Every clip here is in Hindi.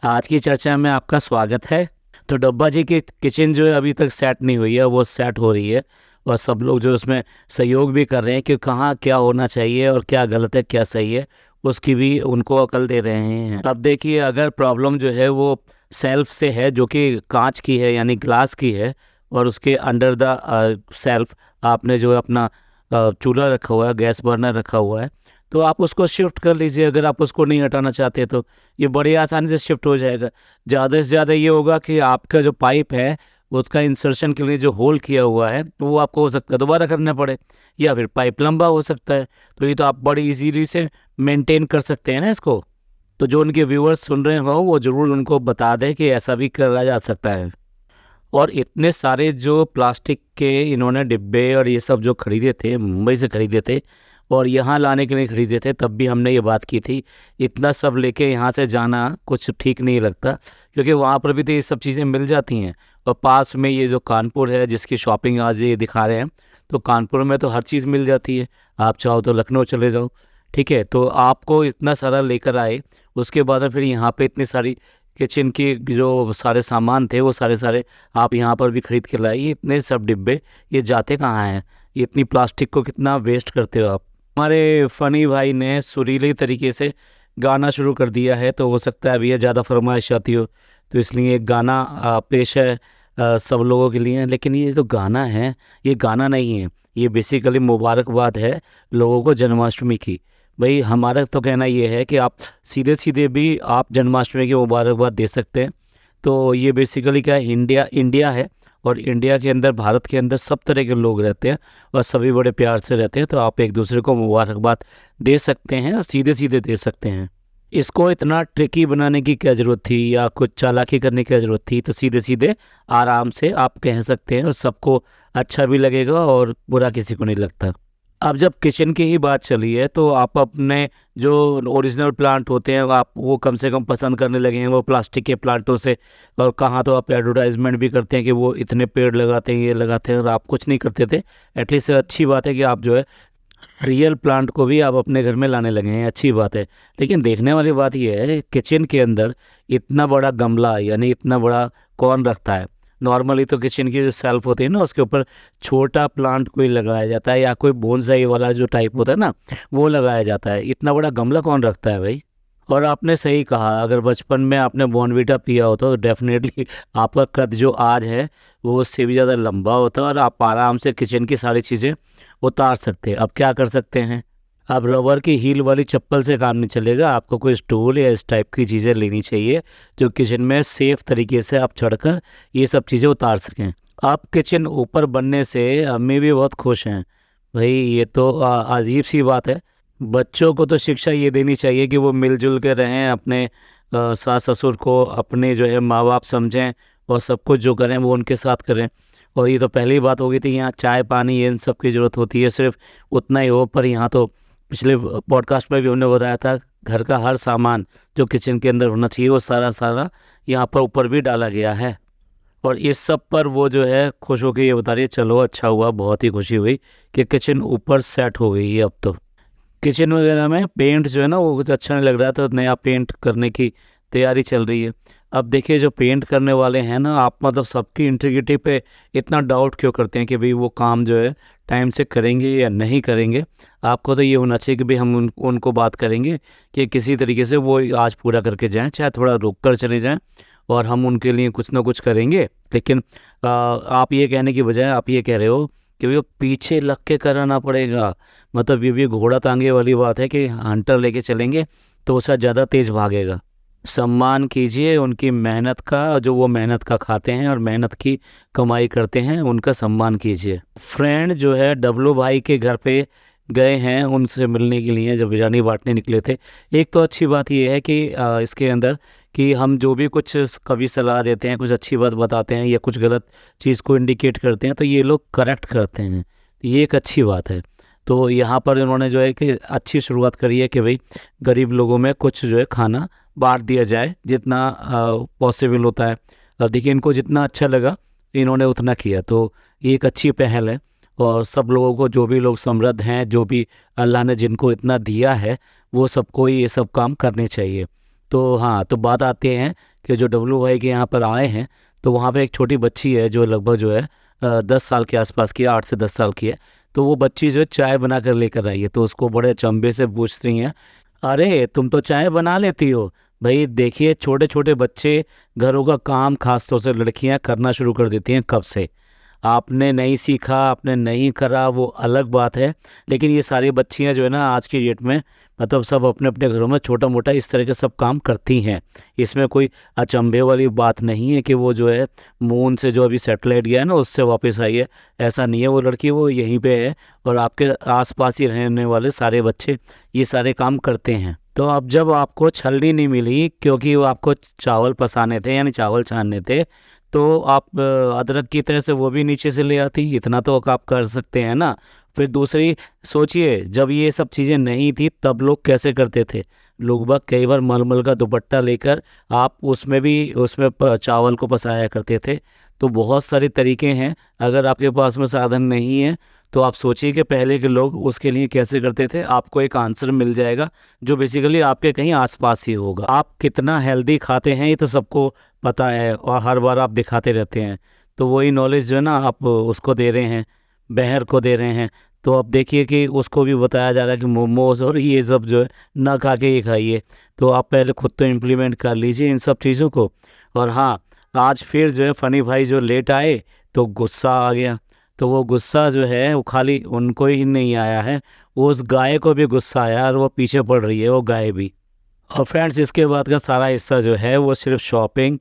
आज की चर्चा में आपका स्वागत है। तो डब्बा जी की किचन जो है अभी तक सेट नहीं हुई है, वो सेट हो रही है और सब लोग जो उसमें सहयोग भी कर रहे हैं कि कहाँ क्या होना चाहिए और क्या गलत है क्या सही है, उसकी भी उनको अकल दे रहे हैं। अब देखिए, अगर प्रॉब्लम जो है वो सेल्फ से है जो कि कांच की है यानी ग्लास की है, और उसके अंडर द सेल्फ आपने जो अपना चूल्हा रखा हुआ है, गैस बर्नर रखा हुआ है, तो आप उसको शिफ्ट कर लीजिए। अगर आप उसको नहीं हटाना चाहते तो ये बड़ी आसानी से शिफ्ट हो जाएगा। ज़्यादा से ज़्यादा ये होगा कि आपका जो पाइप है उसका इंसर्शन के लिए जो होल किया हुआ है तो वो आपको हो सकता है दोबारा करना पड़े, या फिर पाइप लंबा हो सकता है। तो ये तो आप बड़ी इजीली से मेंटेन कर सकते हैं ना इसको। तो जो उनके व्यूअर्स सुन रहे हो वो ज़रूर उनको बता दें कि ऐसा भी करा जा सकता है। और इतने सारे जो प्लास्टिक के इन्होंने डिब्बे और ये सब जो खरीदे थे, मुंबई से खरीदे थे और यहाँ लाने के लिए खरीदे थे, तब भी हमने ये बात की थी। इतना सब लेके यहाँ से जाना कुछ ठीक नहीं लगता, क्योंकि वहाँ पर भी तो ये सब चीज़ें मिल जाती हैं। और पास में ये जो कानपुर है जिसकी शॉपिंग आज ये दिखा रहे हैं, तो कानपुर में तो हर चीज़ मिल जाती है। आप चाहो तो लखनऊ चले जाओ, ठीक है। तो आपको इतना सारा लेकर आए, उसके बाद फिर यहाँ पे इतनी सारी किचन की जो सारे सामान थे वो सारे आप यहाँ पर भी खरीद के लाए। ये इतने सब डिब्बे ये जाते कहाँ हैं? ये इतनी प्लास्टिक को कितना वेस्ट करते हो आप। हमारे फ़नी भाई ने सुरीले तरीके से गाना शुरू कर दिया है, तो हो सकता है अभी ये ज़्यादा फरमाइश आती हो, तो इसलिए एक गाना पेश है सब लोगों के लिए। लेकिन ये जो गाना है ये गाना नहीं है, ये बेसिकली मुबारकबाद है लोगों को जन्माष्टमी की। भाई हमारा तो कहना ये है कि आप सीधे सीधे भी आप जन्माष्टमी की मुबारकबाद दे सकते हैं। तो ये बेसिकली क्या है, इंडिया इंडिया है और इंडिया के अंदर, भारत के अंदर सब तरह के लोग रहते हैं और सभी बड़े प्यार से रहते हैं। तो आप एक दूसरे को मुबारकबाद दे सकते हैं और सीधे सीधे दे सकते हैं। इसको इतना ट्रिकी बनाने की क्या ज़रूरत थी या कुछ चालाकी करने की क्या ज़रूरत थी? तो सीधे सीधे आराम से आप कह सकते हैं और सबको अच्छा भी लगेगा और बुरा किसी को नहीं लगता। अब जब किचन की ही बात चली है तो आप अपने जो ओरिजिनल प्लांट होते हैं आप वो कम से कम पसंद करने लगे हैं वो प्लास्टिक के प्लांटों से। और कहाँ तो आप एडवर्टाइजमेंट भी करते हैं कि वो इतने पेड़ लगाते हैं, ये लगाते हैं, और आप कुछ नहीं करते थे। एटलीस्ट अच्छी बात है कि आप जो है रियल प्लांट को भी आप अपने घर में लाने लगे हैं, अच्छी बात है। लेकिन देखने वाली बात यह है, किचन के अंदर इतना बड़ा गमला यानी इतना बड़ा कौन रखता है? नॉर्मली तो किचन की जो सेल्फ होती है ना उसके ऊपर छोटा प्लांट कोई लगाया जाता है या कोई बोनसाई वाला जो टाइप होता है ना वो लगाया जाता है। इतना बड़ा गमला कौन रखता है भाई? और आपने सही कहा, अगर बचपन में आपने बॉर्नवीटा पिया होता तो डेफिनेटली आपका कद जो आज है वो उससे भी ज़्यादा लंबा होता और आप आराम से किचन की सारी चीज़ें उतार सकते हैं। अब क्या कर सकते हैं, अब रबर की हील वाली चप्पल से काम नहीं चलेगा, आपको कोई स्टूल या इस टाइप की चीज़ें लेनी चाहिए जो किचन में सेफ़ तरीके से आप चढ़कर ये सब चीज़ें उतार सकें। आप किचन ऊपर बनने से अम्मी भी बहुत खुश हैं। भाई ये तो अजीब सी बात है। बच्चों को तो शिक्षा ये देनी चाहिए कि वो मिलजुल के रहें, अपने सास ससुर को अपने जो है माँ बाप समझें और सब कुछ जो करें वो उनके साथ करें। और ये तो पहली बात हो गई थी, यहाँ चाय पानी ये इन सब की ज़रूरत होती है, सिर्फ उतना ही हो। पर यहाँ तो पिछले पॉडकास्ट में भी हमने बताया था घर का हर सामान जो किचन के अंदर होना चाहिए वो सारा यहाँ पर ऊपर भी डाला गया है। और इस सब पर वो जो है खुश होकर ये बता रही है, चलो अच्छा हुआ, बहुत ही खुशी हुई कि किचन ऊपर सेट हो गई है। अब तो किचन वगैरह में पेंट जो है ना वो कुछ अच्छा नहीं लग रहा है, तो नया पेंट करने की तैयारी चल रही है। अब देखिए जो पेंट करने वाले हैं ना, आप मतलब सबकी इंटीग्रिटी पे इतना डाउट क्यों करते हैं कि भाई वो काम जो है टाइम से करेंगे या नहीं करेंगे? आपको तो ये होना चाहिए कि भाई हम उनको बात करेंगे कि किसी तरीके से वो आज पूरा करके जाएं, चाहे थोड़ा रुक कर चले जाएं, और हम उनके लिए कुछ ना कुछ करेंगे। लेकिन आप ये कहने की बजाय आप ये कह रहे हो कि भाई वो पीछे लग के कराना पड़ेगा। मतलब ये भी घोड़ा तांगे वाली बात है कि हंटर लेके चलेंगे तो उससे ज़्यादा तेज़ भागेगा। सम्मान कीजिए उनकी मेहनत का, जो वो मेहनत का खाते हैं और मेहनत की कमाई करते हैं, उनका सम्मान कीजिए। फ्रेंड जो है डब्लू भाई के घर पे गए हैं उनसे मिलने के लिए, जब बिरयानी बांटने निकले थे। एक तो अच्छी बात ये है कि इसके अंदर कि हम जो भी कुछ कभी सलाह देते हैं, कुछ अच्छी बात बताते हैं या कुछ गलत चीज़ को इंडिकेट करते हैं तो ये लोग करेक्ट करते हैं, ये एक अच्छी बात है। तो यहाँ पर इन्होंने जो है कि अच्छी शुरुआत करी है कि भाई गरीब लोगों में कुछ जो है खाना बांट दिया जाए जितना पॉसिबल होता है। देखिए इनको जितना अच्छा लगा इन्होंने उतना किया, तो ये एक अच्छी पहल है। और सब लोगों को, जो भी लोग समृद्ध हैं, जो भी अल्लाह ने जिनको इतना दिया है, वो सबको ये सब काम करने चाहिए। तो हाँ, तो बात आती है कि जो डब्लू भाई के यहाँ पर आए हैं तो वहाँ पे एक छोटी बच्ची है जो लगभग जो है 10 साल के आसपास की है, 8 से 10 साल की है। तो वो बच्ची जो है चाय बना कर लेकर आई है, तो उसको बड़े अचंभे से पूछ रही हैं, अरे तुम तो चाय बना लेती हो। भाई देखिए, छोटे छोटे बच्चे घरों का काम खासतौर से लड़कियां करना शुरू कर देती हैं कब से। आपने नहीं सीखा, आपने नहीं करा, वो अलग बात है, लेकिन ये सारी बच्चियां जो है ना आज की डेट में मतलब सब अपने अपने घरों में छोटा मोटा इस तरह के सब काम करती हैं। इसमें कोई अचंभे वाली बात नहीं है कि वो जो है मून से जो अभी सैटेलाइट गया है ना उससे वापस आई है, ऐसा नहीं है। वो लड़की वो यहीं पे है और आपके आसपास ही रहने वाले सारे बच्चे ये सारे काम करते हैं। तो अब जब आपको छलनी नहीं मिली क्योंकि वो आपको चावल पसाने थे यानी चावल छानने थे, तो आप अदरक की तरह से वो भी नीचे से ले आती, इतना तो आप कर सकते हैं ना। फिर दूसरी सोचिए, जब ये सब चीज़ें नहीं थी तब लोग कैसे करते थे। लोग बाग कई बार मलमल का दुपट्टा लेकर आप उसमें चावल को पसाया करते थे। तो बहुत सारे तरीके हैं, अगर आपके पास में साधन नहीं है तो आप सोचिए कि पहले के लोग उसके लिए कैसे करते थे। आपको एक आंसर मिल जाएगा जो बेसिकली आपके कहीं आसपास ही होगा। आप कितना हेल्दी खाते हैं ये तो सबको पता है और हर बार आप दिखाते रहते हैं, तो वही नॉलेज जो है ना आप उसको दे रहे हैं, बहर को दे रहे हैं। तो अब देखिए कि उसको भी बताया जा रहा है कि मोमोज और ये सब जो है ना खा के ही खाइए। तो आप पहले खुद तो इम्प्लीमेंट कर लीजिए इन सब चीज़ों को। और हाँ, आज फिर जो है फ़नी भाई जो लेट आए तो गुस्सा आ गया। तो वो गुस्सा जो है वो खाली उनको ही नहीं आया है, वो उस गाय को भी गुस्सा आया और वो पीछे पड़ रही है वो गाय भी। और फ्रेंड्स, इसके बाद का सारा हिस्सा जो है वो सिर्फ शॉपिंग,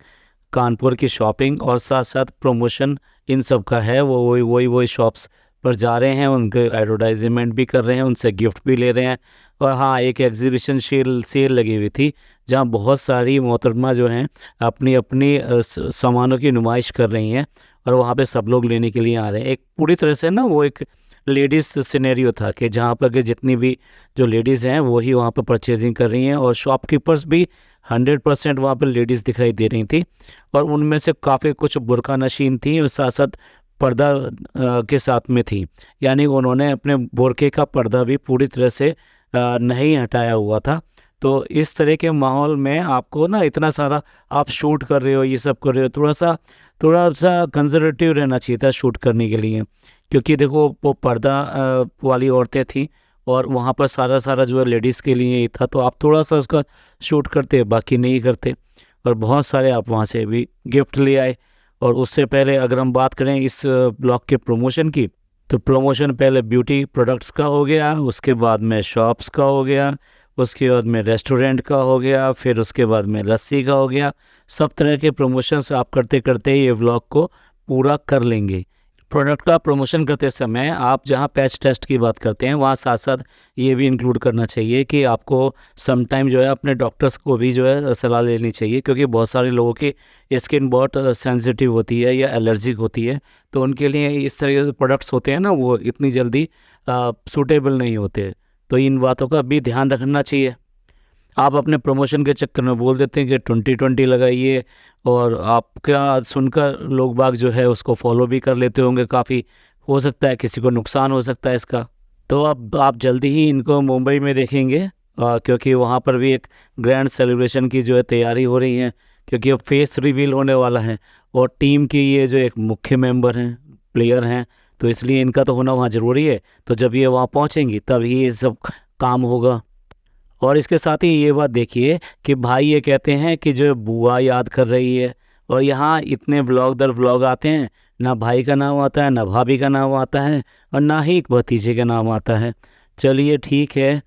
कानपुर की शॉपिंग और साथ साथ प्रमोशन इन सब का है। वो वही शॉप्स पर जा रहे हैं, उनके एडवर्टाइजमेंट भी कर रहे हैं, उनसे गिफ्ट भी ले रहे हैं। और हाँ, एक एग्जीबिशन सेल लगी हुई थी जहाँ बहुत सारी मोहतरमा जो हैं अपनी अपनी सामानों की नुमाइश कर रही हैं और वहाँ पे सब लोग लेने के लिए आ रहे हैं। एक पूरी तरह से ना वो एक लेडीज़ सिनेरियो था कि जहाँ पर कि जितनी भी जो लेडीज़ हैं वही वहाँ पर परचेजिंग कर रही हैं और शॉपकीपर्स भी 100% वहाँ पर लेडीज़ दिखाई दे रही थी। और उनमें से काफ़ी कुछ बुर्का नशीन थी और साथ साथ पर्दा के साथ में थी, यानी उन्होंने अपने बुर्के का पर्दा भी पूरी तरह से नहीं हटाया हुआ था। तो इस तरह के माहौल में आपको ना इतना सारा आप शूट कर रहे हो, ये सब कर रहे हो, थोड़ा सा कंजर्वेटिव रहना चाहिए था शूट करने के लिए। क्योंकि देखो वो पर्दा वाली औरतें थी और वहाँ पर सारा जो है लेडीज़ के लिए ही था, तो आप थोड़ा सा उसका शूट करते, बाकी नहीं करते। और बहुत सारे आप वहाँ से भी गिफ्ट ले आए। और उससे पहले अगर हम बात करें इस ब्लॉग के प्रमोशन की, तो प्रमोशन पहले ब्यूटी प्रोडक्ट्स का हो गया, उसके बाद में शॉप्स का हो गया, उसके बाद में रेस्टोरेंट का हो गया, फिर उसके बाद में लस्सी का हो गया। सब तरह के प्रमोशंस आप करते करते ये व्लॉग को पूरा कर लेंगे। प्रोडक्ट का प्रमोशन करते समय आप जहाँ पैच टेस्ट की बात करते हैं वहाँ साथ साथ ये भी इंक्लूड करना चाहिए कि आपको सम टाइम जो है अपने डॉक्टर्स को भी जो है सलाह लेनी चाहिए, क्योंकि बहुत सारे लोगों की स्किन बहुत सेंसिटिव होती है या एलर्जिक होती है। तो उनके लिए इस तरह के प्रोडक्ट्स होते हैं ना वो इतनी जल्दी सूटेबल नहीं होते। तो इन बातों का भी ध्यान रखना चाहिए। आप अपने प्रमोशन के चक्कर में बोल देते हैं कि 2020 लगाइए और आपका सुनकर लोग बाग जो है उसको फॉलो भी कर लेते होंगे। काफ़ी हो सकता है किसी को नुकसान हो सकता है इसका। तो अब आप जल्दी ही इनको मुंबई में देखेंगे क्योंकि वहाँ पर भी एक ग्रैंड सेलिब्रेशन की जो है तैयारी हो रही है, क्योंकि अब फेस रिवील होने वाला है और टीम की ये जो एक मुख्य मेंबर हैं, प्लेयर हैं, तो इसलिए इनका तो होना वहाँ ज़रूरी है। तो जब ये वहाँ पहुँचेंगी तब ही ये सब काम होगा। और इसके साथ ही ये बात देखिए कि भाई ये कहते हैं कि जो बुआ याद कर रही है, और यहाँ इतने व्लॉग दर व्लॉग आते हैं, ना भाई का नाम आता है, ना भाभी का नाम आता है और ना ही एक भतीजे का नाम आता है। चलिए ठीक है,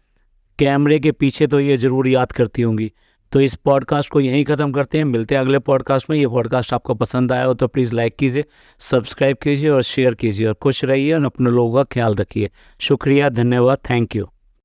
कैमरे के पीछे तो ये ज़रूर याद करती होंगी। तो इस पॉडकास्ट को यहीं ख़त्म करते हैं, मिलते हैं अगले पॉडकास्ट में। ये पॉडकास्ट आपको पसंद आया हो तो प्लीज़ लाइक कीजिए, सब्सक्राइब कीजिए और शेयर कीजिए और खुश रहिए और अपने लोगों का ख्याल रखिए। शुक्रिया, धन्यवाद, थैंक यू।